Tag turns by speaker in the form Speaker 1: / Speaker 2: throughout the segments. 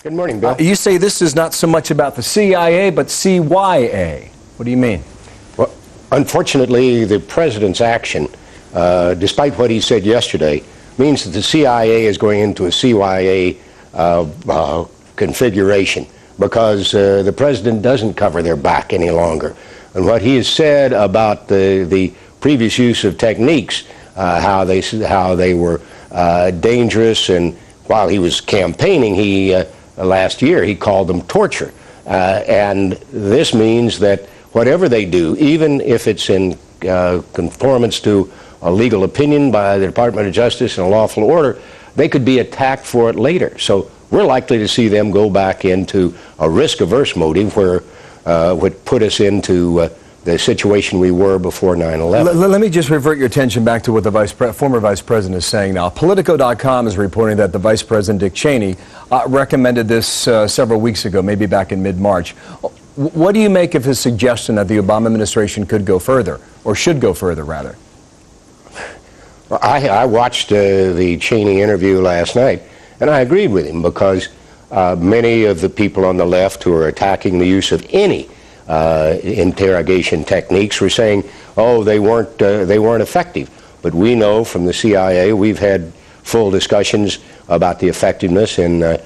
Speaker 1: Good morning, Bill.
Speaker 2: You say this is not so much about the CIA, but CYA. What do you mean?
Speaker 1: Well, unfortunately, the president's action, despite what he said yesterday, means that the CIA is going into a CYA configuration because the president doesn't cover their back any longer. And what he has said about the previous use of techniques, how they were dangerous, and while he was campaigning, last year, he called them torture. And this means that whatever they do, even if it's in conformance to a legal opinion by the Department of Justice and a lawful order, they could be attacked for it later. So we're likely to see them go back into a risk-averse motive where would put us into the situation we were before 9/11.
Speaker 2: Let me just revert your attention back to what the former vice president is saying now. Politico.com is reporting that the vice president, Dick Cheney, recommended this several weeks ago, maybe back in mid-March. What do you make of his suggestion that the Obama administration could go further, or should go further, rather?
Speaker 1: I watched the Cheney interview last night, and I agreed with him because many of the people on the left who are attacking the use of any interrogation techniques were saying, oh, they weren't effective. But we know from the CIA, we've had full discussions about the effectiveness in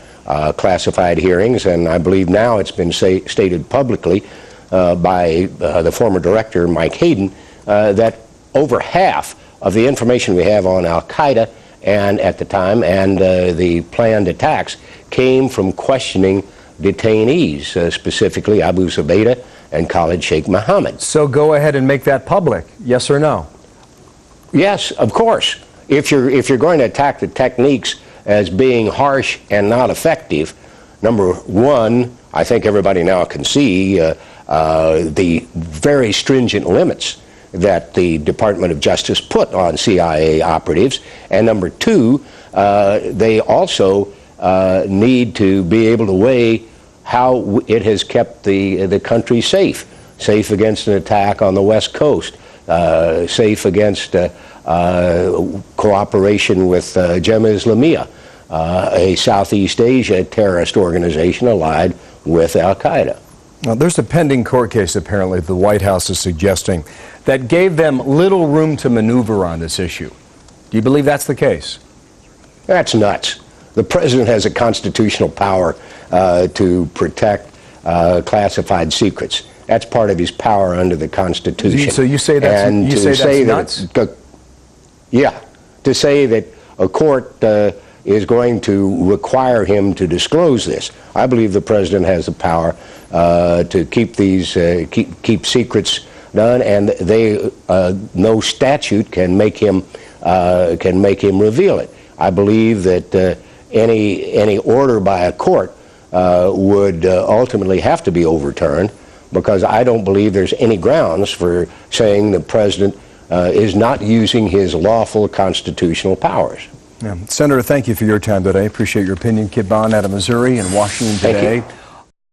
Speaker 1: classified hearings, and I believe now it's been stated publicly by the former director, Mike Hayden, that over half of the information we have on Al-Qaeda and at the time and the planned attacks came from questioning detainees, specifically Abu Zubaydah and Khalid Sheikh Mohammed.
Speaker 2: So go ahead and make that public, yes or no?
Speaker 1: Yes, of course. If you're going to attack the techniques as being harsh and not effective, number one, I think everybody now can see the very stringent limits that the Department of Justice put on CIA operatives, and number two, they also need to be able to weigh how it has kept the country safe against an attack on the West Coast, safe against cooperation with Jemaah Islamiyah, a Southeast Asia terrorist organization allied with Al-Qaeda.
Speaker 2: Now, there's a pending court case, apparently, the White House is suggesting, that gave them little room to maneuver on this issue. Do you believe that's the case?
Speaker 1: That's nuts. The president has a constitutional power to protect classified secrets. That's part of his power under the Constitution.
Speaker 2: So you say that's,
Speaker 1: and
Speaker 2: you say that's nuts?
Speaker 1: Yeah. To say that a court is going to require him to disclose this. I believe the president has the power to keep these keep secrets done, and no statute can make him reveal it. I believe that any order by a court would ultimately have to be overturned, because I don't believe there's any grounds for saying the president is not using his lawful constitutional powers.
Speaker 2: Yeah. Senator, thank you for your time today. Appreciate your opinion. Kid Bond out of Missouri and Washington today.